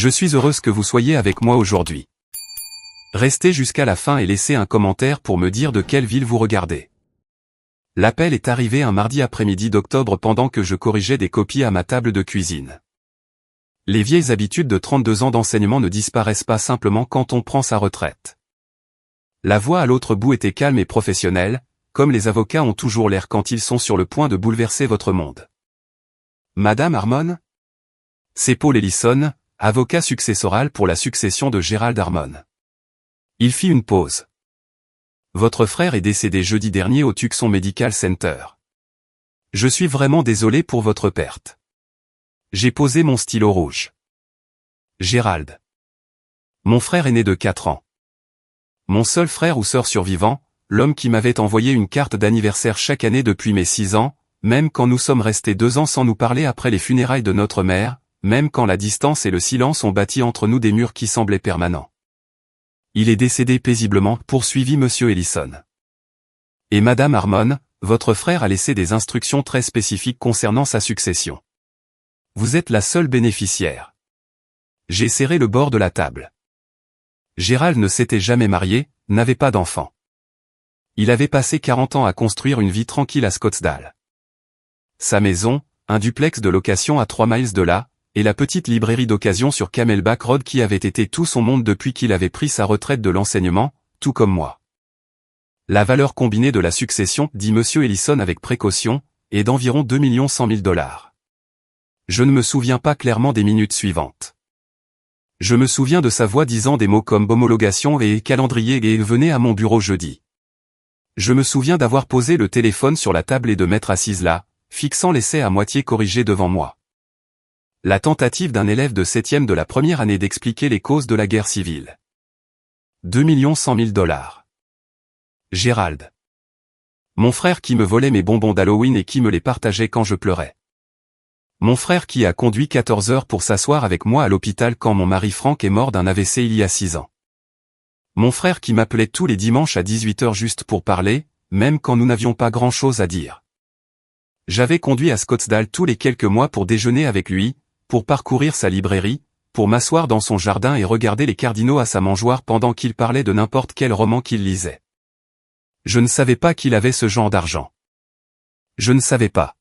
Je suis heureuse que vous soyez avec moi aujourd'hui. Restez jusqu'à la fin et laissez un commentaire pour me dire de quelle ville vous regardez. L'appel est arrivé un mardi après-midi d'octobre pendant que je corrigeais des copies à ma table de cuisine. Les vieilles habitudes de 32 ans d'enseignement ne disparaissent pas simplement quand on prend sa retraite. La voix à l'autre bout était calme et professionnelle, comme les avocats ont toujours l'air quand ils sont sur le point de bouleverser votre monde. Madame Harmon ? C'est Paul Ellison, avocat successoral pour la succession de Gerald Harmon. Il fit une pause. Votre frère est décédé jeudi dernier au Tucson Medical Center. Je suis vraiment désolé pour votre perte. J'ai posé mon stylo rouge. Gerald. Mon frère aîné de 4 ans. Mon seul frère ou sœur survivant, l'homme qui m'avait envoyé une carte d'anniversaire chaque année depuis mes 6 ans, même quand nous sommes restés 2 ans sans nous parler après les funérailles de notre mère, même quand la distance et le silence ont bâti entre nous des murs qui semblaient permanents. Il est décédé paisiblement, poursuivit Monsieur Ellison. Et Madame Harmon, votre frère a laissé des instructions très spécifiques concernant sa succession. Vous êtes la seule bénéficiaire. J'ai serré le bord de la table. Gerald ne s'était jamais marié, n'avait pas d'enfant. Il avait passé 40 ans à construire une vie tranquille à Scottsdale. Sa maison, un duplex de location à 3 miles de là, et la petite librairie d'occasion sur Camelback Road qui avait été tout son monde depuis qu'il avait pris sa retraite de l'enseignement, tout comme moi. La valeur combinée de la succession, dit Monsieur Ellison avec précaution, est d'environ 2 100 000 $. Je ne me souviens pas clairement des minutes suivantes. Je me souviens de sa voix disant des mots comme homologation et calendrier et venez à mon bureau jeudi. Je me souviens d'avoir posé le téléphone sur la table et de m'être assise là, fixant l'essai à moitié corrigé devant moi. La tentative d'un élève de 7e de la première année d'expliquer les causes de la guerre civile. 2 100 000 $. Gerald. Mon frère qui me volait mes bonbons d'Halloween et qui me les partageait quand je pleurais. Mon frère qui a conduit 14 heures pour s'asseoir avec moi à l'hôpital quand mon mari Franck est mort d'un AVC il y a 6 ans. Mon frère qui m'appelait tous les dimanches à 18 h juste pour parler, même quand nous n'avions pas grand-chose à dire. J'avais conduit à Scottsdale tous les quelques mois pour déjeuner avec lui, pour parcourir sa librairie, pour m'asseoir dans son jardin et regarder les cardinaux à sa mangeoire pendant qu'il parlait de n'importe quel roman qu'il lisait. Je ne savais pas qu'il avait ce genre d'argent. Je ne savais pas.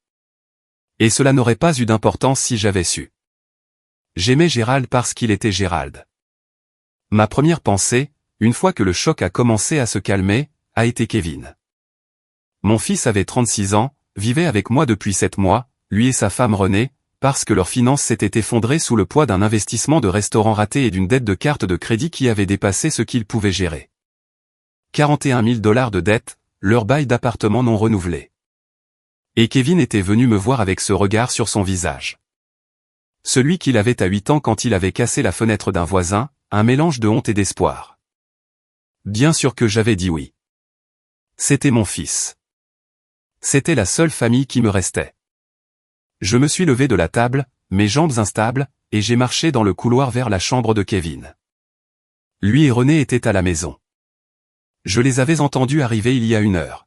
Et cela n'aurait pas eu d'importance si j'avais su. J'aimais Gerald parce qu'il était Gerald. Ma première pensée, une fois que le choc a commencé à se calmer, a été Kevin. Mon fils avait 36 ans, vivait avec moi depuis 7 mois, lui et sa femme Renée, parce que leurs finances s'étaient effondrées sous le poids d'un investissement de restaurant raté et d'une dette de carte de crédit qui avait dépassé ce qu'ils pouvaient gérer. 41 000 $ de dette, leur bail d'appartement non renouvelé. Et Kevin était venu me voir avec ce regard sur son visage. Celui qu'il avait à 8 ans quand il avait cassé la fenêtre d'un voisin, un mélange de honte et d'espoir. Bien sûr que j'avais dit oui. C'était mon fils. C'était la seule famille qui me restait. Je me suis levé de la table, mes jambes instables, et j'ai marché dans le couloir vers la chambre de Kevin. Lui et René étaient à la maison. Je les avais entendus arriver il y a 1 heure.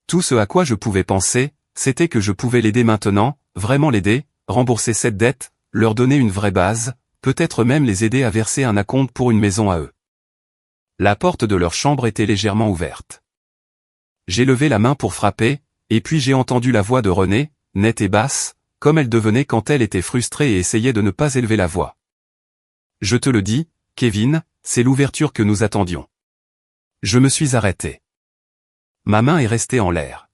Tout ce à quoi je pouvais penser, c'était que je pouvais l'aider maintenant, vraiment l'aider, rembourser cette dette, leur donner une vraie base, peut-être même les aider à verser un acompte pour une maison à eux. La porte de leur chambre était légèrement ouverte. J'ai levé la main pour frapper, et puis j'ai entendu la voix de Renée, nette et basse, comme elle devenait quand elle était frustrée et essayait de ne pas élever la voix. Je te le dis, Kevin, c'est l'ouverture que nous attendions. Je me suis arrêté. Ma main est restée en l'air.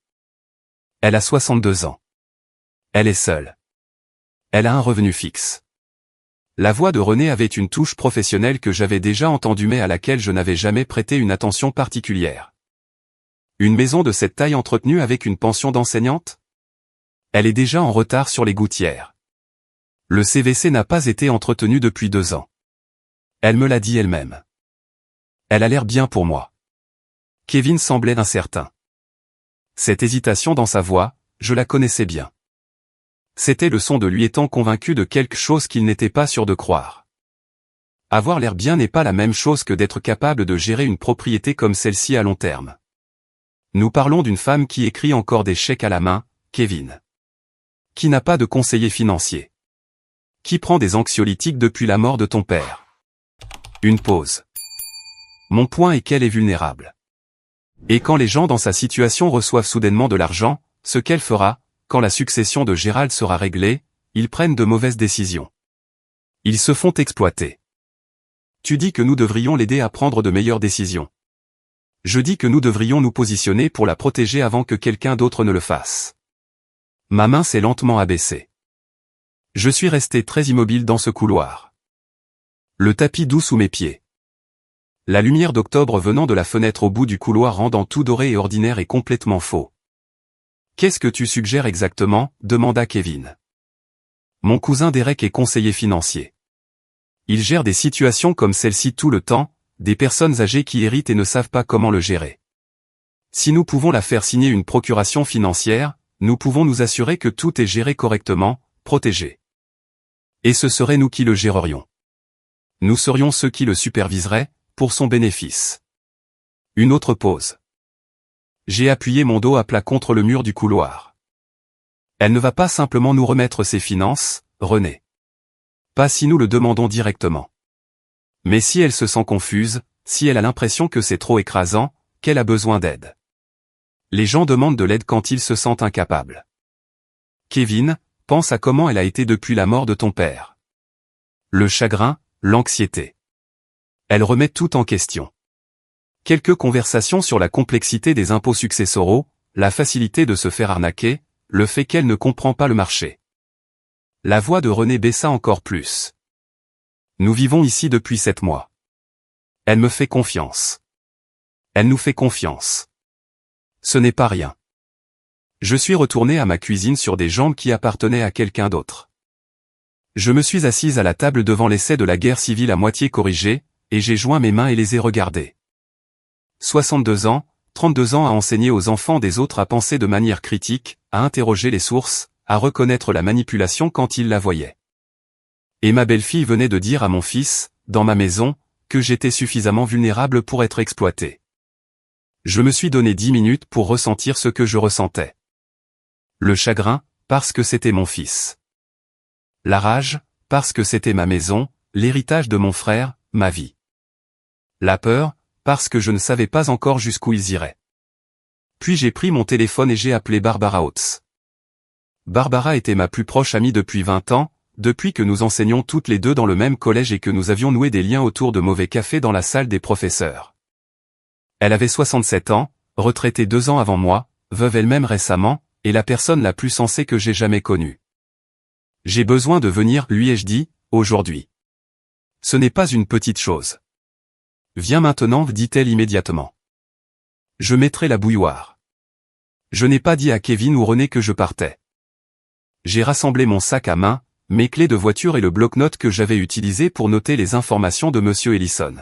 Elle a 62 ans. Elle est seule. Elle a un revenu fixe. La voix de Renée avait une touche professionnelle que j'avais déjà entendue mais à laquelle je n'avais jamais prêté une attention particulière. Une maison de cette taille entretenue avec une pension d'enseignante ? Elle est déjà en retard sur les gouttières. Le CVC n'a pas été entretenu depuis 2 ans. Elle me l'a dit elle-même. Elle a l'air bien pour moi. Kevin semblait incertain. Cette hésitation dans sa voix, je la connaissais bien. C'était le son de lui étant convaincu de quelque chose qu'il n'était pas sûr de croire. Avoir l'air bien n'est pas la même chose que d'être capable de gérer une propriété comme celle-ci à long terme. Nous parlons d'une femme qui écrit encore des chèques à la main, Kevin. Qui n'a pas de conseiller financier. Qui prend des anxiolytiques depuis la mort de ton père? Une pause. Mon point est qu'elle est vulnérable. Et quand les gens dans sa situation reçoivent soudainement de l'argent, ce qu'elle fera, quand la succession de Gérald sera réglée, ils prennent de mauvaises décisions. Ils se font exploiter. Tu dis que nous devrions l'aider à prendre de meilleures décisions. Je dis que nous devrions nous positionner pour la protéger avant que quelqu'un d'autre ne le fasse. Ma main s'est lentement abaissée. Je suis resté très immobile dans ce couloir. Le tapis doux sous mes pieds. La lumière d'octobre venant de la fenêtre au bout du couloir rendant tout doré et ordinaire et complètement faux. Qu'est-ce que tu suggères exactement? Demanda Kevin. Mon cousin Derek est conseiller financier. Il gère des situations comme celle-ci tout le temps, des personnes âgées qui héritent et ne savent pas comment le gérer. Si nous pouvons la faire signer une procuration financière, nous pouvons nous assurer que tout est géré correctement, protégé. Et ce serait nous qui le gérerions. Nous serions ceux qui le superviseraient, pour son bénéfice. Une autre pause. J'ai appuyé mon dos à plat contre le mur du couloir. Elle ne va pas simplement nous remettre ses finances, René. Pas si nous le demandons directement. Mais si elle se sent confuse, si elle a l'impression que c'est trop écrasant, qu'elle a besoin d'aide. Les gens demandent de l'aide quand ils se sentent incapables. Kevin, pense à comment elle a été depuis la mort de ton père. Le chagrin, l'anxiété. Elle remet tout en question. Quelques conversations sur la complexité des impôts successoraux, la facilité de se faire arnaquer, le fait qu'elle ne comprend pas le marché. La voix de René baissa encore plus. Nous vivons ici depuis 7 mois. Elle me fait confiance. Elle nous fait confiance. Ce n'est pas rien. Je suis retourné à ma cuisine sur des jambes qui appartenaient à quelqu'un d'autre. Je me suis assise à la table devant l'essai de la guerre civile à moitié corrigé, et j'ai joint mes mains et les ai regardées. 62 ans, 32 ans à enseigner aux enfants des autres à penser de manière critique, à interroger les sources, à reconnaître la manipulation quand ils la voyaient. Et ma belle-fille venait de dire à mon fils, dans ma maison, que j'étais suffisamment vulnérable pour être exploité. Je me suis donné 10 minutes pour ressentir ce que je ressentais. Le chagrin, parce que c'était mon fils. La rage, parce que c'était ma maison, l'héritage de mon frère, ma vie. La peur, parce que je ne savais pas encore jusqu'où ils iraient. Puis j'ai pris mon téléphone et j'ai appelé Barbara Oates. Barbara était ma plus proche amie depuis 20 ans, depuis que nous enseignions toutes les deux dans le même collège et que nous avions noué des liens autour de mauvais cafés dans la salle des professeurs. Elle avait 67 ans, retraitée 2 ans avant moi, veuve elle-même récemment, et la personne la plus sensée que j'ai jamais connue. J'ai besoin de venir, lui ai-je dit, aujourd'hui. Ce n'est pas une petite chose. Viens maintenant, dit-elle immédiatement. Je mettrai la bouilloire. Je n'ai pas dit à Kevin ou René que je partais. J'ai rassemblé mon sac à main, mes clés de voiture et le bloc-notes que j'avais utilisé pour noter les informations de Monsieur Ellison.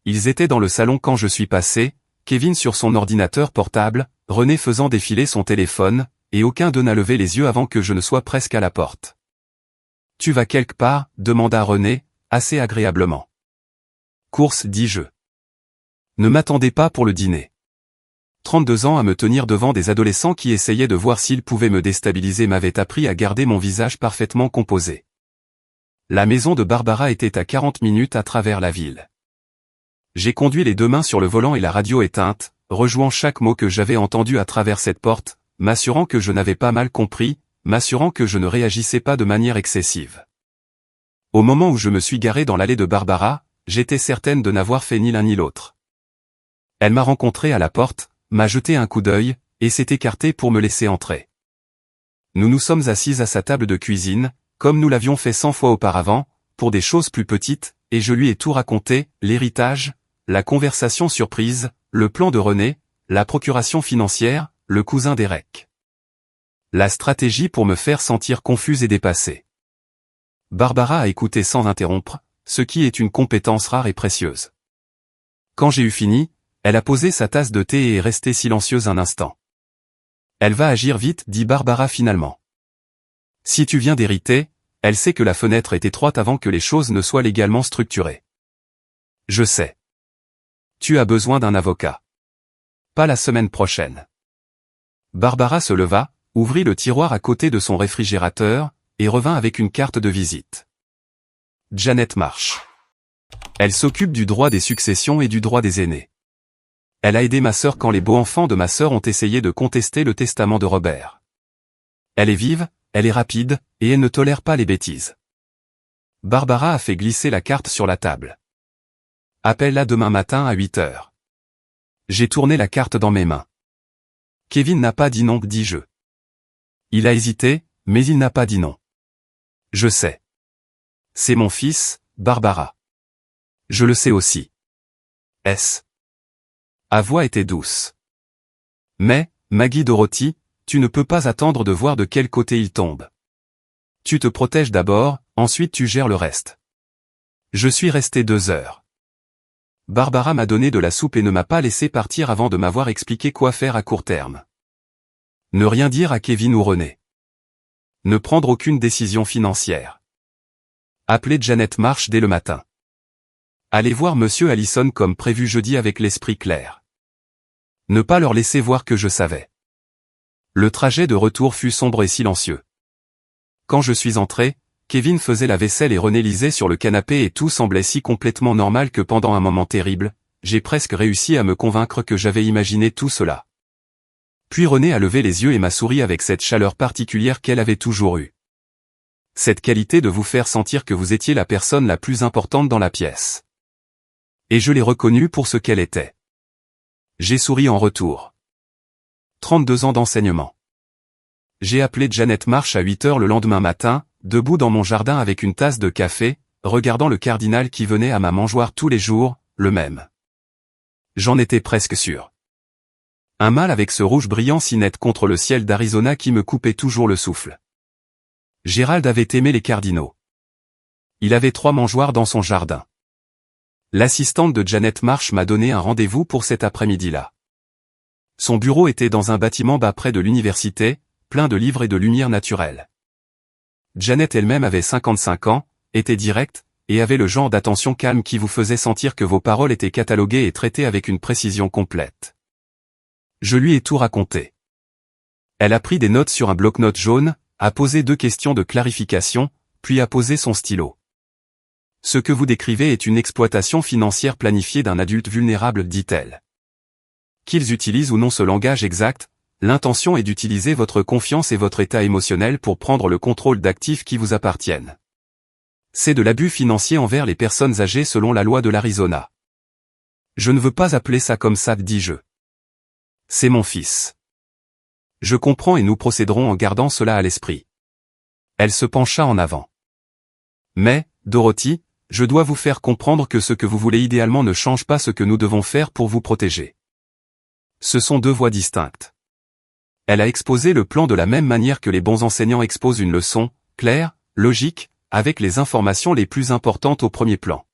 Ils étaient dans le salon quand je suis passé, Kevin sur son ordinateur portable, René faisant défiler son téléphone, et aucun d'eux n'a levé les yeux avant que je ne sois presque à la porte. « Tu vas quelque part ?» demanda René, assez agréablement. « Course, dis-je. Ne m'attendez pas pour le dîner. 32 ans à me tenir devant des adolescents qui essayaient de voir s'ils pouvaient me déstabiliser m'avaient appris à garder mon visage parfaitement composé. La maison de Barbara était à 40 minutes à travers la ville. J'ai conduit les 2 mains sur le volant et la radio éteinte, rejouant chaque mot que j'avais entendu à travers cette porte, m'assurant que je n'avais pas mal compris, m'assurant que je ne réagissais pas de manière excessive. Au moment où je me suis garé dans l'allée de Barbara, j'étais certaine de n'avoir fait ni l'un ni l'autre. Elle m'a rencontré à la porte, m'a jeté un coup d'œil, et s'est écartée pour me laisser entrer. Nous nous sommes assis à sa table de cuisine, comme nous l'avions fait 100 fois auparavant, pour des choses plus petites, et je lui ai tout raconté, l'héritage, la conversation surprise, le plan de René, la procuration financière, le cousin d'Eric. La stratégie pour me faire sentir confuse et dépassée. Barbara a écouté sans interrompre, ce qui est une compétence rare et précieuse. Quand j'ai eu fini, elle a posé sa tasse de thé et est restée silencieuse un instant. Elle va agir vite, dit Barbara finalement. Si tu viens d'hériter, elle sait que la fenêtre est étroite avant que les choses ne soient légalement structurées. Je sais. Tu as besoin d'un avocat. Pas la semaine prochaine. Barbara se leva, ouvrit le tiroir à côté de son réfrigérateur, et revint avec une carte de visite. Janet Marsh. Elle s'occupe du droit des successions et du droit des aînés. Elle a aidé ma sœur quand les beaux-enfants de ma sœur ont essayé de contester le testament de Robert. Elle est vive, elle est rapide, et elle ne tolère pas les bêtises. Barbara a fait glisser la carte sur la table. Appelle-la demain matin à 8 heures. J'ai tourné la carte dans mes mains. Kevin n'a pas dit non, dis-je. Il a hésité, mais il n'a pas dit non. Je sais. C'est mon fils, Barbara. Je le sais aussi. S. A voix était douce. Mais, Maggie Dorothy, tu ne peux pas attendre de voir de quel côté il tombe. Tu te protèges d'abord, ensuite tu gères le reste. Je suis resté 2 heures. Barbara m'a donné de la soupe et ne m'a pas laissé partir avant de m'avoir expliqué quoi faire à court terme. Ne rien dire à Kevin ou René. Ne prendre aucune décision financière. Appeler Janet Marsh dès le matin. Allez voir Monsieur Allison comme prévu jeudi avec l'esprit clair. Ne pas leur laisser voir que je savais. Le trajet de retour fut sombre et silencieux. Quand je suis entré, Kevin faisait la vaisselle et René lisait sur le canapé et tout semblait si complètement normal que pendant un moment terrible, j'ai presque réussi à me convaincre que j'avais imaginé tout cela. Puis René a levé les yeux et m'a souri avec cette chaleur particulière qu'elle avait toujours eue. Cette qualité de vous faire sentir que vous étiez la personne la plus importante dans la pièce. Et je l'ai reconnue pour ce qu'elle était. J'ai souri en retour. 32 ans d'enseignement. J'ai appelé Janet Marsh à 8 heures le lendemain matin, debout dans mon jardin avec une tasse de café, regardant le cardinal qui venait à ma mangeoire tous les jours, le même. J'en étais presque sûr. Un mâle avec ce rouge brillant si net contre le ciel d'Arizona qui me coupait toujours le souffle. Gérald avait aimé les cardinaux. Il avait 3 mangeoires dans son jardin. L'assistante de Janet Marsh m'a donné un rendez-vous pour cet après-midi-là. Son bureau était dans un bâtiment bas près de l'université, plein de livres et de lumière naturelle. Janet elle-même avait 55 ans, était directe, et avait le genre d'attention calme qui vous faisait sentir que vos paroles étaient cataloguées et traitées avec une précision complète. Je lui ai tout raconté. Elle a pris des notes sur un bloc-notes jaune, a posé 2 questions de clarification, puis a posé son stylo. Ce que vous décrivez est une exploitation financière planifiée d'un adulte vulnérable, dit-elle. Qu'ils utilisent ou non ce langage exact, l'intention est d'utiliser votre confiance et votre état émotionnel pour prendre le contrôle d'actifs qui vous appartiennent. C'est de l'abus financier envers les personnes âgées selon la loi de l'Arizona. Je ne veux pas appeler ça comme ça, dis-je. C'est mon fils. Je comprends et nous procéderons en gardant cela à l'esprit. Elle se pencha en avant. Mais, Dorothy, je dois vous faire comprendre que ce que vous voulez idéalement ne change pas ce que nous devons faire pour vous protéger. Ce sont 2 voies distinctes. Elle a exposé le plan de la même manière que les bons enseignants exposent une leçon, claire, logique, avec les informations les plus importantes au premier plan.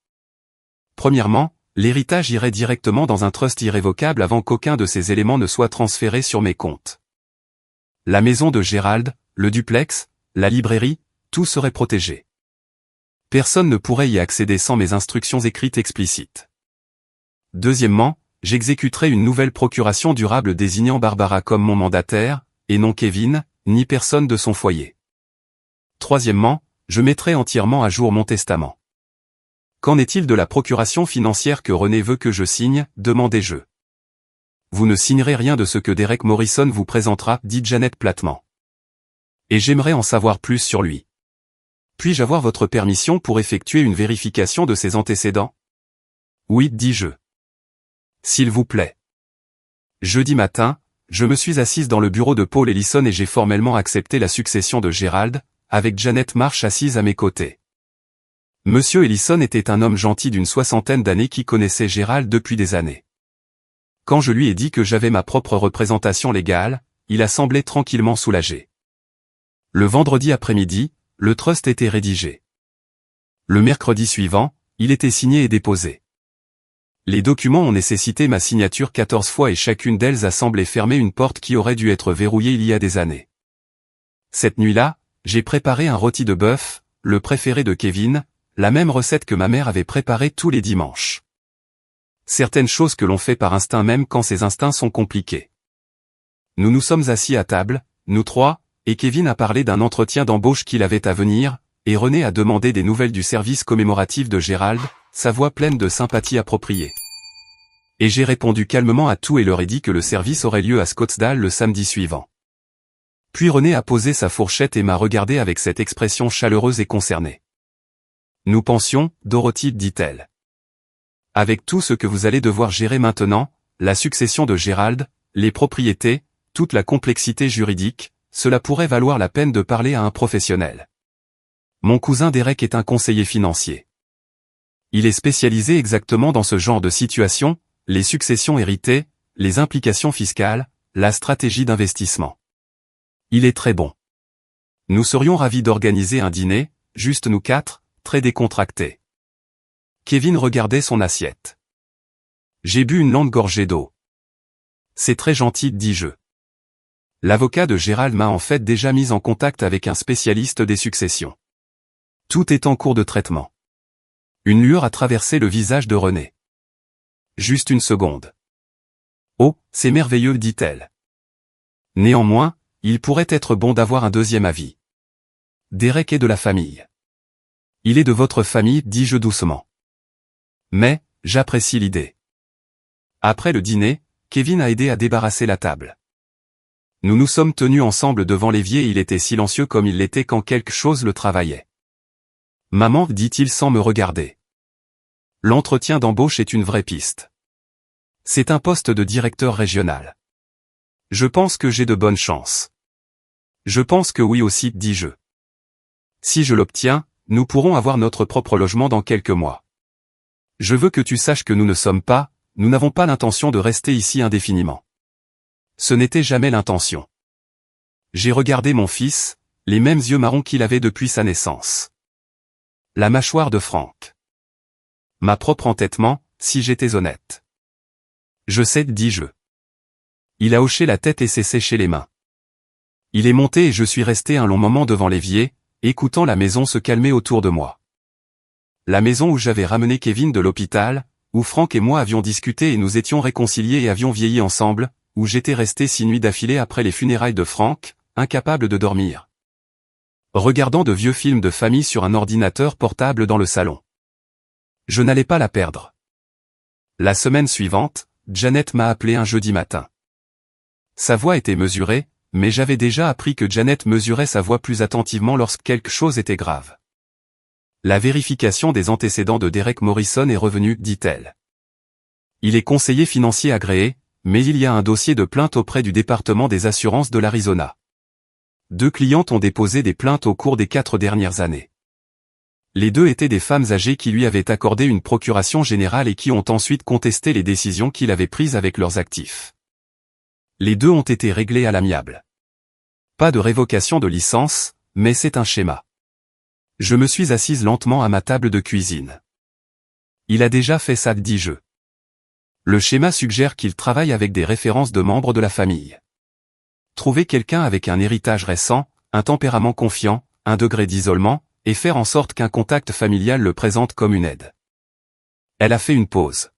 Premièrement, l'héritage irait directement dans un trust irrévocable avant qu'aucun de ces éléments ne soit transféré sur mes comptes. La maison de Gérald, le duplex, la librairie, tout serait protégé. Personne ne pourrait y accéder sans mes instructions écrites explicites. Deuxièmement, j'exécuterai une nouvelle procuration durable désignant Barbara comme mon mandataire, et non Kevin, ni personne de son foyer. Troisièmement, je mettrai entièrement à jour mon testament. Qu'en est-il de la procuration financière que René veut que je signe, demandai-je. Vous ne signerez rien de ce que Derek Morrison vous présentera, dit Janet platement. Et j'aimerais en savoir plus sur lui. Puis-je avoir votre permission pour effectuer une vérification de ses antécédents? Oui, dis-je. S'il vous plaît. Jeudi matin, je me suis assise dans le bureau de Paul Ellison et j'ai formellement accepté la succession de Gérald, avec Janet Marsh assise à mes côtés. Monsieur Ellison était un homme gentil d'une 60aine d'années qui connaissait Gérald depuis des années. Quand je lui ai dit que j'avais ma propre représentation légale, il a semblé tranquillement soulagé. Le vendredi après-midi, le trust était rédigé. Le mercredi suivant, il était signé et déposé. Les documents ont nécessité ma signature 14 fois et chacune d'elles a semblé fermer une porte qui aurait dû être verrouillée il y a des années. Cette nuit-là, j'ai préparé un rôti de bœuf, le préféré de Kevin, la même recette que ma mère avait préparée tous les dimanches. Certaines choses que l'on fait par instinct même quand ces instincts sont compliqués. Nous nous sommes assis à table, nous 3, et Kevin a parlé d'un entretien d'embauche qu'il avait à venir, et René a demandé des nouvelles du service commémoratif de Gérald, sa voix pleine de sympathie appropriée. Et j'ai répondu calmement à tout et leur ai dit que le service aurait lieu à Scottsdale le samedi suivant. Puis René a posé sa fourchette et m'a regardé avec cette expression chaleureuse et concernée. Nous pensions, Dorothy, dit-elle. Avec tout ce que vous allez devoir gérer maintenant, la succession de Gérald, les propriétés, toute la complexité juridique, cela pourrait valoir la peine de parler à un professionnel. Mon cousin Derek est un conseiller financier. Il est spécialisé exactement dans ce genre de situation, les successions héritées, les implications fiscales, la stratégie d'investissement. Il est très bon. Nous serions ravis d'organiser un dîner, juste nous quatre, très décontractés. Kevin regardait son assiette. J'ai bu une longue gorgée d'eau. C'est très gentil, dis-je. L'avocat de Gérald m'a en fait déjà mis en contact avec un spécialiste des successions. Tout est en cours de traitement. Une lueur a traversé le visage de René. Juste une seconde. Oh, c'est merveilleux, dit-elle. Néanmoins, il pourrait être bon d'avoir un deuxième avis. Derek est de la famille. Il est de votre famille, dis-je doucement. Mais, j'apprécie l'idée. Après le dîner, Kevin a aidé à débarrasser la table. Nous nous sommes tenus ensemble devant l'évier et il était silencieux comme il l'était quand quelque chose le travaillait. Maman, dit-il sans me regarder. L'entretien d'embauche est une vraie piste. C'est un poste de directeur régional. Je pense que j'ai de bonnes chances. Je pense que oui aussi, dis-je. Si je l'obtiens, nous pourrons avoir notre propre logement dans quelques mois. Je veux que tu saches que nous n'avons pas l'intention de rester ici indéfiniment. Ce n'était jamais l'intention. J'ai regardé mon fils, les mêmes yeux marrons qu'il avait depuis sa naissance. La mâchoire de Frank. Ma propre entêtement, si j'étais honnête. Je sais, dis-je. Il a hoché la tête et s'est séché les mains. Il est monté et je suis resté un long moment devant l'évier, écoutant la maison se calmer autour de moi. La maison où j'avais ramené Kevin de l'hôpital, où Frank et moi avions discuté et nous étions réconciliés et avions vieilli ensemble, où j'étais resté 6 nuits d'affilée après les funérailles de Frank, incapable de dormir. Regardant de vieux films de famille sur un ordinateur portable dans le salon. Je n'allais pas la perdre. La semaine suivante, Janet m'a appelé un jeudi matin. Sa voix était mesurée, mais j'avais déjà appris que Janet mesurait sa voix plus attentivement lorsque quelque chose était grave. La vérification des antécédents de Derek Morrison est revenue, dit-elle. Il est conseiller financier agréé, mais il y a un dossier de plainte auprès du département des assurances de l'Arizona. 2 clientes ont déposé des plaintes au cours des 4 dernières années. Les 2 étaient des femmes âgées qui lui avaient accordé une procuration générale et qui ont ensuite contesté les décisions qu'il avait prises avec leurs actifs. Les 2 ont été réglés à l'amiable. Pas de révocation de licence, mais c'est un schéma. Je me suis assise lentement à ma table de cuisine. Il a déjà fait ça, dis-je. Le schéma suggère qu'il travaille avec des références de membres de la famille. Trouver quelqu'un avec un héritage récent, un tempérament confiant, un degré d'isolement, et faire en sorte qu'un contact familial le présente comme une aide. Elle a fait une pause.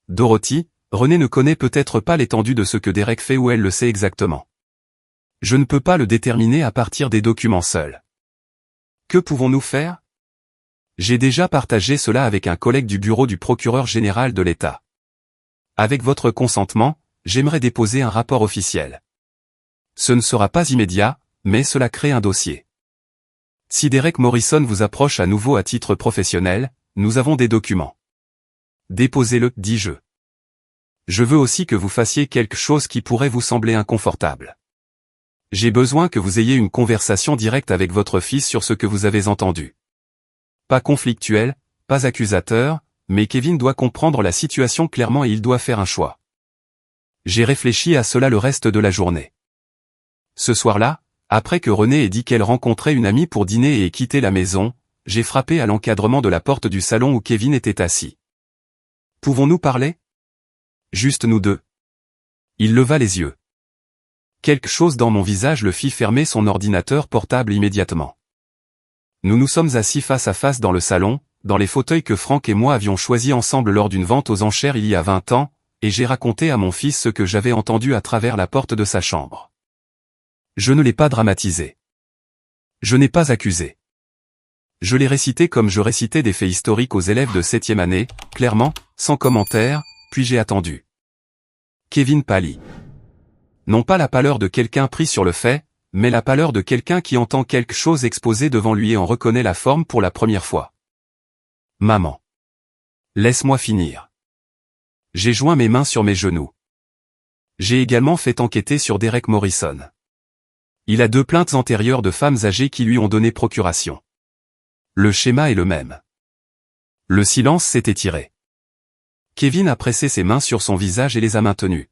Dorothy, René ne connaît peut-être pas l'étendue de ce que Derek fait ou elle le sait exactement. Je ne peux pas le déterminer à partir des documents seuls. Que pouvons-nous faire? J'ai déjà partagé cela avec un collègue du bureau du procureur général de l'État. Avec votre consentement, j'aimerais déposer un rapport officiel. Ce ne sera pas immédiat, mais cela crée un dossier. Si Derek Morrison vous approche à nouveau à titre professionnel, nous avons des documents. Déposez-le, dis-je. Je veux aussi que vous fassiez quelque chose qui pourrait vous sembler inconfortable. J'ai besoin que vous ayez une conversation directe avec votre fils sur ce que vous avez entendu. Pas conflictuel, pas accusateur, mais Kevin doit comprendre la situation clairement et il doit faire un choix. J'ai réfléchi à cela le reste de la journée. Ce soir-là, après que René ait dit qu'elle rencontrait une amie pour dîner et ait quitté la maison, j'ai frappé à l'encadrement de la porte du salon où Kevin était assis. Pouvons-nous parler? Juste nous deux. Il leva les yeux. Quelque chose dans mon visage le fit fermer son ordinateur portable immédiatement. Nous nous sommes assis face à face dans le salon, dans les fauteuils que Frank et moi avions choisis ensemble lors d'une vente aux enchères il y a 20 ans, et j'ai raconté à mon fils ce que j'avais entendu à travers la porte de sa chambre. Je ne l'ai pas dramatisé. Je n'ai pas accusé. Je l'ai récité comme je récitais des faits historiques aux élèves de 7e année, clairement, sans commentaire, puis j'ai attendu. Kevin pâlit. Non pas la pâleur de quelqu'un pris sur le fait, mais la pâleur de quelqu'un qui entend quelque chose exposé devant lui et en reconnaît la forme pour la première fois. Maman. Laisse-moi finir. J'ai joint mes mains sur mes genoux. J'ai également fait enquêter sur Derek Morrison. Il a 2 plaintes antérieures de femmes âgées qui lui ont donné procuration. Le schéma est le même. Le silence s'est étiré. Kevin a pressé ses mains sur son visage et les a maintenues.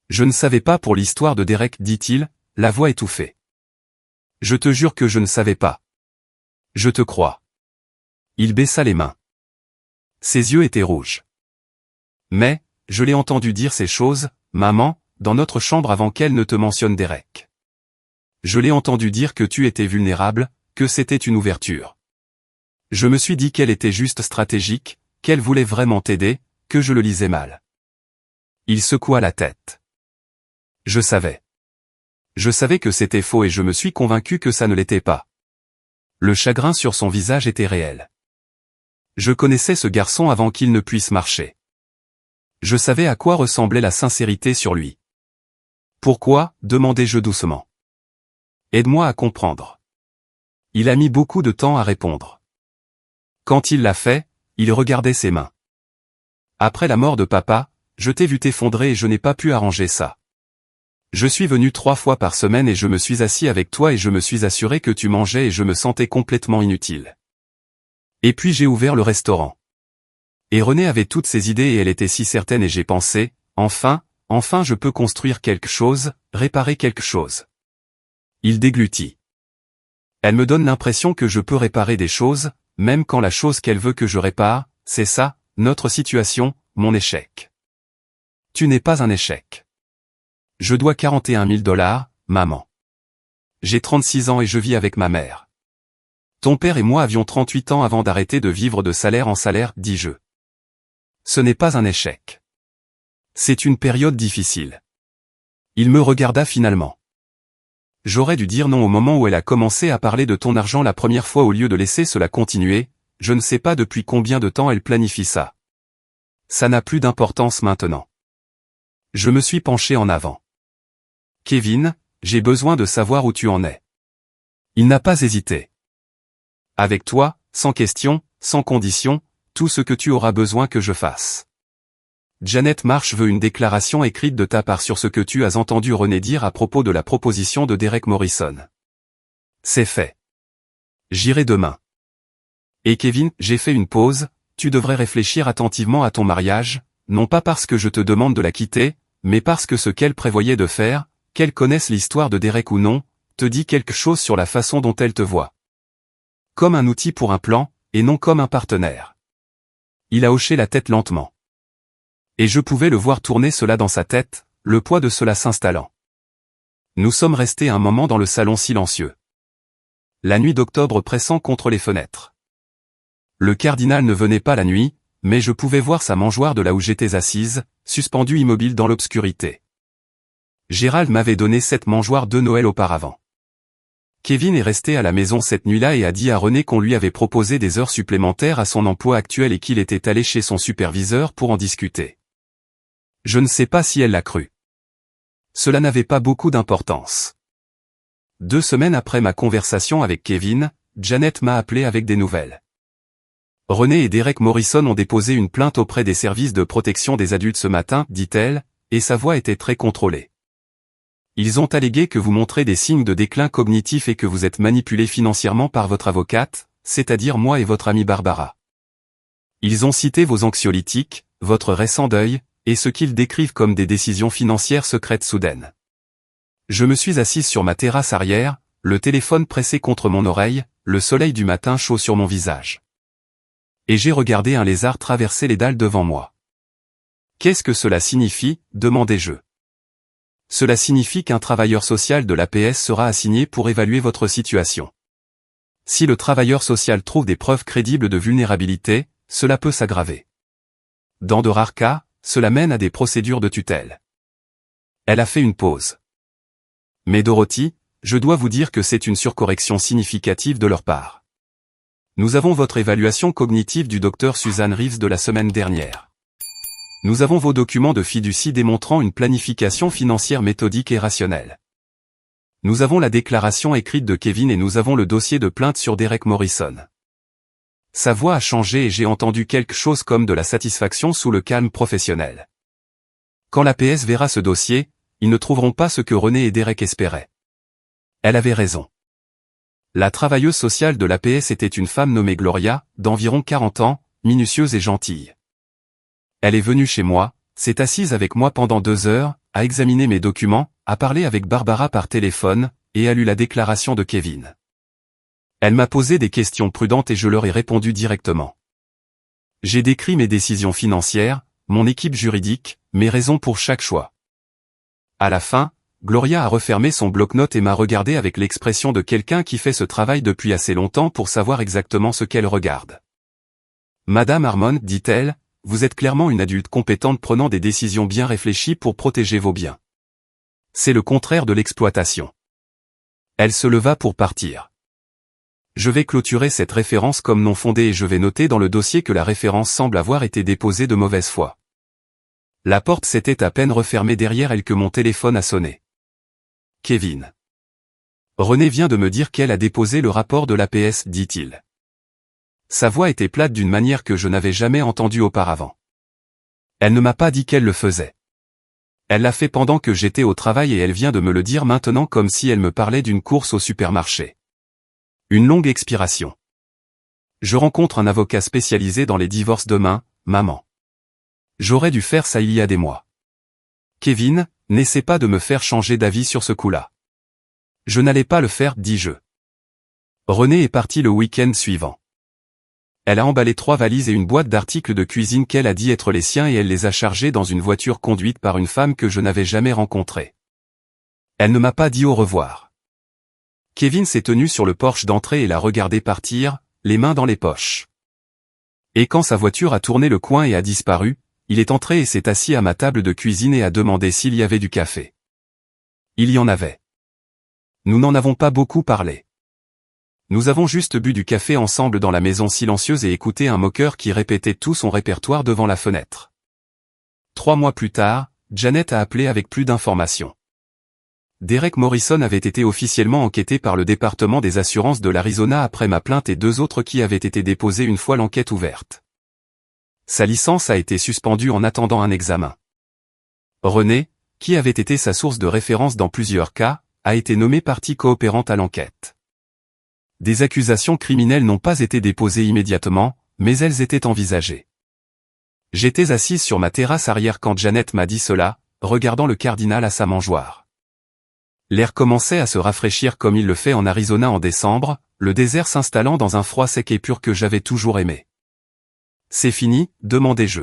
Je ne savais pas pour l'histoire de Derek, dit-il, la voix étouffée. Je te jure que je ne savais pas. Je te crois. Il baissa les mains. Ses yeux étaient rouges. Mais, je l'ai entendu dire ces choses, maman, dans notre chambre avant qu'elle ne te mentionne Derek. Je l'ai entendu dire que tu étais vulnérable, que c'était une ouverture. Je me suis dit qu'elle était juste stratégique, qu'elle voulait vraiment t'aider, que je le lisais mal. Il secoua la tête. Je savais. Je savais que c'était faux et je me suis convaincu que ça ne l'était pas. Le chagrin sur son visage était réel. Je connaissais ce garçon avant qu'il ne puisse marcher. Je savais à quoi ressemblait la sincérité sur lui. Pourquoi, demandai-je doucement. Aide-moi à comprendre. Il a mis beaucoup de temps à répondre. Quand il l'a fait, il regardait ses mains. Après la mort de papa, je t'ai vu t'effondrer et je n'ai pas pu arranger ça. Je suis venu 3 fois par semaine et je me suis assis avec toi et je me suis assuré que tu mangeais et je me sentais complètement inutile. Et puis j'ai ouvert le restaurant. Et Renée avait toutes ses idées et elle était si certaine et j'ai pensé, enfin je peux construire quelque chose, réparer quelque chose. Il déglutit. Elle me donne l'impression que je peux réparer des choses, même quand la chose qu'elle veut que je répare, c'est ça, notre situation, mon échec. Tu n'es pas un échec. Je dois 41 000 $, maman. J'ai 36 ans et je vis avec ma mère. Ton père et moi avions 38 ans avant d'arrêter de vivre de salaire en salaire, dis-je. Ce n'est pas un échec. C'est une période difficile. Il me regarda finalement. J'aurais dû dire non au moment où elle a commencé à parler de ton argent la première fois au lieu de laisser cela continuer, je ne sais pas depuis combien de temps elle planifie ça. Ça n'a plus d'importance maintenant. Je me suis penché en avant. Kevin, j'ai besoin de savoir où tu en es. Il n'a pas hésité. Avec toi, sans question, sans condition, tout ce que tu auras besoin que je fasse. Janet Marsh veut une déclaration écrite de ta part sur ce que tu as entendu Renée dire à propos de la proposition de Derek Morrison. C'est fait. J'irai demain. Et Kevin, j'ai fait une pause, tu devrais réfléchir attentivement à ton mariage, non pas parce que je te demande de la quitter, mais parce que ce qu'elle prévoyait de faire, qu'elle connaisse l'histoire de Derek ou non, te dit quelque chose sur la façon dont elle te voit. Comme un outil pour un plan, et non comme un partenaire. Il a hoché la tête lentement. Et je pouvais le voir tourner cela dans sa tête, le poids de cela s'installant. Nous sommes restés un moment dans le salon silencieux. La nuit d'octobre pressant contre les fenêtres. Le cardinal ne venait pas la nuit, mais je pouvais voir sa mangeoire de là où j'étais assise, suspendue immobile dans l'obscurité. Gérald m'avait donné cette mangeoire 2 Noëls auparavant. Kevin est resté à la maison cette nuit-là et a dit à Renée qu'on lui avait proposé des heures supplémentaires à son emploi actuel et qu'il était allé chez son superviseur pour en discuter. Je ne sais pas si elle l'a cru. Cela n'avait pas beaucoup d'importance. 2 semaines après ma conversation avec Kevin, Janet m'a appelé avec des nouvelles. Renée et Derek Morrison ont déposé une plainte auprès des services de protection des adultes ce matin, dit-elle, et sa voix était très contrôlée. Ils ont allégué que vous montrez des signes de déclin cognitif et que vous êtes manipulé financièrement par votre avocate, c'est-à-dire moi et votre amie Barbara. Ils ont cité vos anxiolytiques, votre récent deuil, et ce qu'ils décrivent comme des décisions financières secrètes soudaines. Je me suis assise sur ma terrasse arrière, le téléphone pressé contre mon oreille, le soleil du matin chaud sur mon visage. Et j'ai regardé un lézard traverser les dalles devant moi. Qu'est-ce que cela signifie, demandai-je. Cela signifie qu'un travailleur social de l'APS sera assigné pour évaluer votre situation. Si le travailleur social trouve des preuves crédibles de vulnérabilité, cela peut s'aggraver. Dans de rares cas, cela mène à des procédures de tutelle. Elle a fait une pause. Mais Dorothy, je dois vous dire que c'est une surcorrection significative de leur part. Nous avons votre évaluation cognitive du docteur Suzanne Reeves de la semaine dernière. Nous avons vos documents de fiducie démontrant une planification financière méthodique et rationnelle. Nous avons la déclaration écrite de Kevin et nous avons le dossier de plainte sur Derek Morrison. Sa voix a changé et j'ai entendu quelque chose comme de la satisfaction sous le calme professionnel. Quand l'APS verra ce dossier, ils ne trouveront pas ce que René et Derek espéraient. Elle avait raison. La travailleuse sociale de l'APS était une femme nommée Gloria, d'environ 40 ans, minutieuse et gentille. Elle est venue chez moi, s'est assise avec moi pendant 2 heures, a examiné mes documents, a parlé avec Barbara par téléphone, et a lu la déclaration de Kevin. Elle m'a posé des questions prudentes et je leur ai répondu directement. J'ai décrit mes décisions financières, mon équipe juridique, mes raisons pour chaque choix. À la fin, Gloria a refermé son bloc-notes et m'a regardé avec l'expression de quelqu'un qui fait ce travail depuis assez longtemps pour savoir exactement ce qu'elle regarde. Madame Harmon, dit-elle, vous êtes clairement une adulte compétente prenant des décisions bien réfléchies pour protéger vos biens. C'est le contraire de l'exploitation. Elle se leva pour partir. Je vais clôturer cette référence comme non fondée et je vais noter dans le dossier que la référence semble avoir été déposée de mauvaise foi. La porte s'était à peine refermée derrière elle que mon téléphone a sonné. Kevin. René vient de me dire qu'elle a déposé le rapport de l'APS, dit-il. Sa voix était plate d'une manière que je n'avais jamais entendue auparavant. Elle ne m'a pas dit qu'elle le faisait. Elle l'a fait pendant que j'étais au travail et elle vient de me le dire maintenant comme si elle me parlait d'une course au supermarché. Une longue expiration. Je rencontre un avocat spécialisé dans les divorces demain, maman. J'aurais dû faire ça il y a des mois. Kevin, n'essaie pas de me faire changer d'avis sur ce coup-là. Je n'allais pas le faire, dis-je. René est parti le week-end suivant. Elle a emballé 3 valises et une boîte d'articles de cuisine qu'elle a dit être les siens et elle les a chargés dans une voiture conduite par une femme que je n'avais jamais rencontrée. Elle ne m'a pas dit au revoir. Kevin s'est tenu sur le porche d'entrée et l'a regardé partir, les mains dans les poches. Et quand sa voiture a tourné le coin et a disparu, il est entré et s'est assis à ma table de cuisine et a demandé s'il y avait du café. Il y en avait. Nous n'en avons pas beaucoup parlé. Nous avons juste bu du café ensemble dans la maison silencieuse et écouté un moqueur qui répétait tout son répertoire devant la fenêtre. 3 mois plus tard, Janet a appelé avec plus d'informations. Derek Morrison avait été officiellement enquêté par le département des assurances de l'Arizona après ma plainte et 2 autres qui avaient été déposés une fois l'enquête ouverte. Sa licence a été suspendue en attendant un examen. René, qui avait été sa source de référence dans plusieurs cas, a été nommé partie coopérante à l'enquête. Des accusations criminelles n'ont pas été déposées immédiatement, mais elles étaient envisagées. J'étais assise sur ma terrasse arrière quand Janet m'a dit cela, regardant le cardinal à sa mangeoire. L'air commençait à se rafraîchir comme il le fait en Arizona en décembre, le désert s'installant dans un froid sec et pur que j'avais toujours aimé. C'est fini, demandai-je.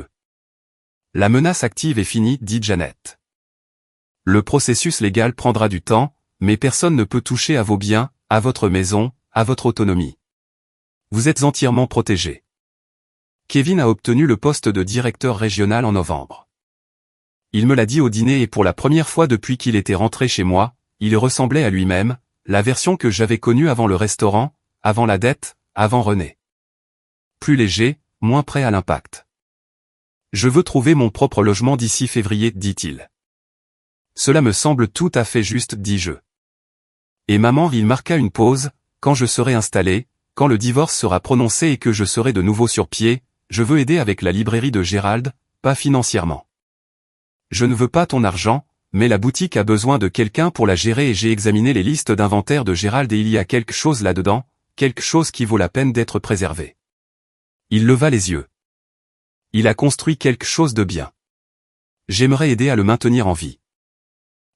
La menace active est finie, dit Janet. Le processus légal prendra du temps, mais personne ne peut toucher à vos biens, à votre maison, à votre autonomie. Vous êtes entièrement protégé. Kevin a obtenu le poste de directeur régional en novembre. Il me l'a dit au dîner et pour la première fois depuis qu'il était rentré chez moi, il ressemblait à lui-même, la version que j'avais connue avant le restaurant, avant la dette, avant René. Plus léger, moins prêt à l'impact. Je veux trouver mon propre logement d'ici février, dit-il. Cela me semble tout à fait juste, dis-je. Et maman, il marqua une pause, quand je serai installé, quand le divorce sera prononcé et que je serai de nouveau sur pied, je veux aider avec la librairie de Gérald, pas financièrement. Je ne veux pas ton argent, mais la boutique a besoin de quelqu'un pour la gérer et j'ai examiné les listes d'inventaire de Gérald et il y a quelque chose là-dedans, quelque chose qui vaut la peine d'être préservé. Il leva les yeux. Il a construit quelque chose de bien. J'aimerais aider à le maintenir en vie.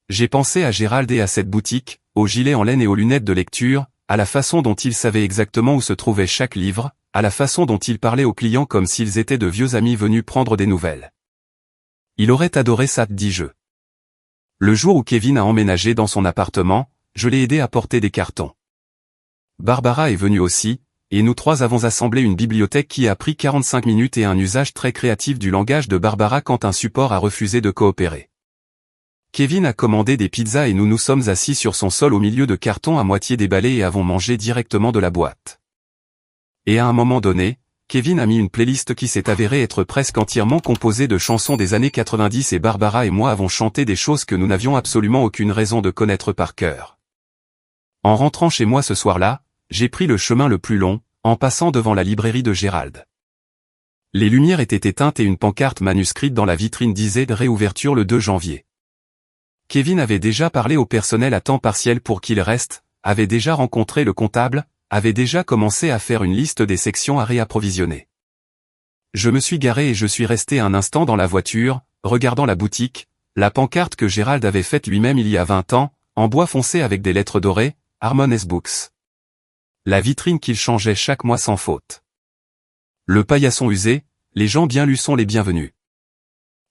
J'ai pensé à Gérald et à cette boutique, aux gilets en laine et aux lunettes de lecture, à la façon dont il savait exactement où se trouvait chaque livre, à la façon dont il parlait aux clients comme s'ils étaient de vieux amis venus prendre des nouvelles. Il aurait adoré ça, dis-je. Le jour où Kevin a emménagé dans son appartement, je l'ai aidé à porter des cartons. Barbara est venue aussi, et nous 3 avons assemblé une bibliothèque qui a pris 45 minutes et un usage très créatif du langage de Barbara quand un support a refusé de coopérer. Kevin a commandé des pizzas et nous nous sommes assis sur son sol au milieu de cartons à moitié déballés et avons mangé directement de la boîte. Et à un moment donné, Kevin a mis une playlist qui s'est avérée être presque entièrement composée de chansons des années 90 et Barbara et moi avons chanté des choses que nous n'avions absolument aucune raison de connaître par cœur. En rentrant chez moi ce soir-là, j'ai pris le chemin le plus long, en passant devant la librairie de Gérald. Les lumières étaient éteintes et une pancarte manuscrite dans la vitrine disait « Réouverture le 2 janvier ». Kevin avait déjà parlé au personnel à temps partiel pour qu'il reste, avait déjà rencontré le comptable, avait déjà commencé à faire une liste des sections à réapprovisionner. Je me suis garé et je suis resté un instant dans la voiture, regardant la boutique, la pancarte que Gérald avait faite lui-même il y a 20 ans, en bois foncé avec des lettres dorées, Harmonious Books. La vitrine qu'il changeait chaque mois sans faute. Le paillasson usé, les gens bien lus sont les bienvenus.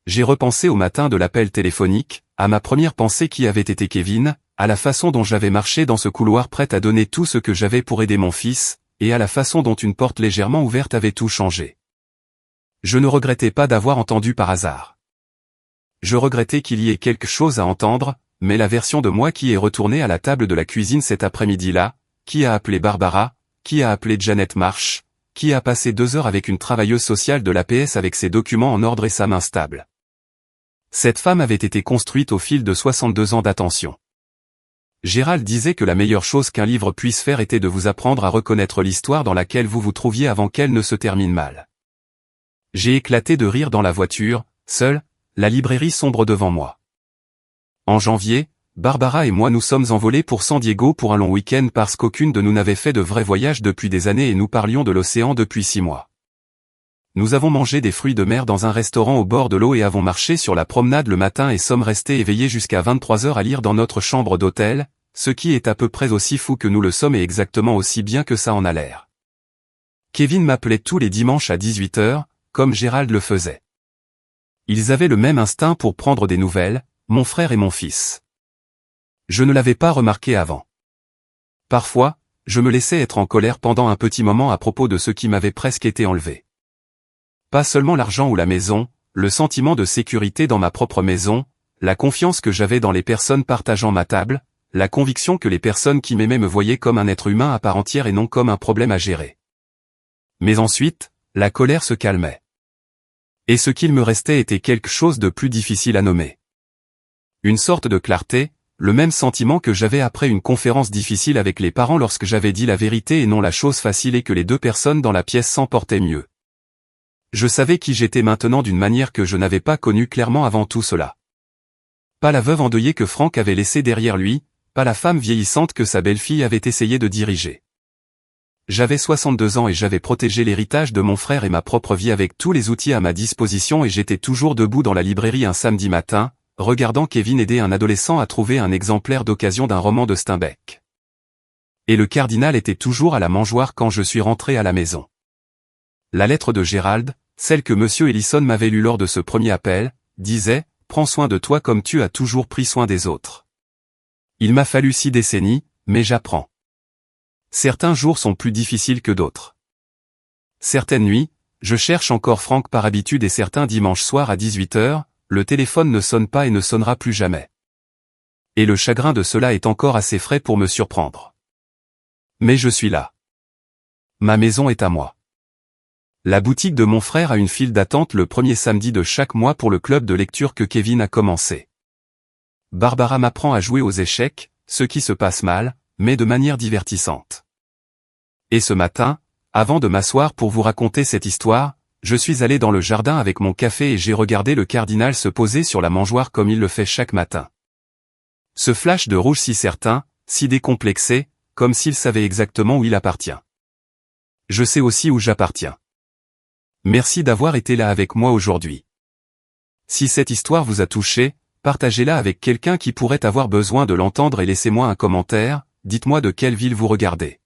J'ai repensé au matin de l'appel téléphonique, à ma première pensée qui avait été Kevin, à la façon dont j'avais marché dans ce couloir prêt à donner tout ce que j'avais pour aider mon fils, et à la façon dont une porte légèrement ouverte avait tout changé. Je ne regrettais pas d'avoir entendu par hasard. Je regrettais qu'il y ait quelque chose à entendre, mais la version de moi qui est retournée à la table de la cuisine cet après-midi-là, qui a appelé Barbara, qui a appelé Janet Marsh, qui a passé 2 heures avec une travailleuse sociale de l'APS avec ses documents en ordre et sa main stable. Cette femme avait été construite au fil de 62 ans d'attention. Gérald disait que la meilleure chose qu'un livre puisse faire était de vous apprendre à reconnaître l'histoire dans laquelle vous vous trouviez avant qu'elle ne se termine mal. J'ai éclaté de rire dans la voiture, seul, la librairie sombre devant moi. En janvier, Barbara et moi nous sommes envolés pour San Diego pour un long week-end parce qu'aucune de nous n'avait fait de vrai voyage depuis des années et nous parlions de l'océan depuis 6 mois. Nous avons mangé des fruits de mer dans un restaurant au bord de l'eau et avons marché sur la promenade le matin et sommes restés éveillés jusqu'à 23 heures à lire dans notre chambre d'hôtel, ce qui est à peu près aussi fou que nous le sommes et exactement aussi bien que ça en a l'air. Kevin m'appelait tous les dimanches à 18 heures, comme Gérald le faisait. Ils avaient le même instinct pour prendre des nouvelles, mon frère et mon fils. Je ne l'avais pas remarqué avant. Parfois, je me laissais être en colère pendant un petit moment à propos de ce qui m'avait presque été enlevé. Pas seulement l'argent ou la maison, le sentiment de sécurité dans ma propre maison, la confiance que j'avais dans les personnes partageant ma table, la conviction que les personnes qui m'aimaient me voyaient comme un être humain à part entière et non comme un problème à gérer. Mais ensuite, la colère se calmait. Et ce qu'il me restait était quelque chose de plus difficile à nommer. Une sorte de clarté, le même sentiment que j'avais après une conférence difficile avec les parents lorsque j'avais dit la vérité et non la chose facile et que les 2 personnes dans la pièce s'en portaient mieux. Je savais qui j'étais maintenant d'une manière que je n'avais pas connue clairement avant tout cela. Pas la veuve endeuillée que Frank avait laissée derrière lui, pas la femme vieillissante que sa belle-fille avait essayé de diriger. J'avais 62 ans et j'avais protégé l'héritage de mon frère et ma propre vie avec tous les outils à ma disposition et j'étais toujours debout dans la librairie un samedi matin, regardant Kevin aider un adolescent à trouver un exemplaire d'occasion d'un roman de Steinbeck. Et le cardinal était toujours à la mangeoire quand je suis rentré à la maison. La lettre de Gérald, celle que Monsieur Ellison m'avait lue lors de ce premier appel, disait « Prends soin de toi comme tu as toujours pris soin des autres ». Il m'a fallu 6 décennies, mais j'apprends. Certains jours sont plus difficiles que d'autres. Certaines nuits, je cherche encore Frank par habitude et certains dimanches soirs à 18 heures, le téléphone ne sonne pas et ne sonnera plus jamais. Et le chagrin de cela est encore assez frais pour me surprendre. Mais je suis là. Ma maison est à moi. La boutique de mon frère a une file d'attente le premier samedi de chaque mois pour le club de lecture que Kevin a commencé. Barbara m'apprend à jouer aux échecs, ce qui se passe mal, mais de manière divertissante. Et ce matin, avant de m'asseoir pour vous raconter cette histoire, je suis allé dans le jardin avec mon café et j'ai regardé le cardinal se poser sur la mangeoire comme il le fait chaque matin. Ce flash de rouge si certain, si décomplexé, comme s'il savait exactement où il appartient. Je sais aussi où j'appartiens. Merci d'avoir été là avec moi aujourd'hui. Si cette histoire vous a touché, partagez-la avec quelqu'un qui pourrait avoir besoin de l'entendre et laissez-moi un commentaire, dites-moi de quelle ville vous regardez.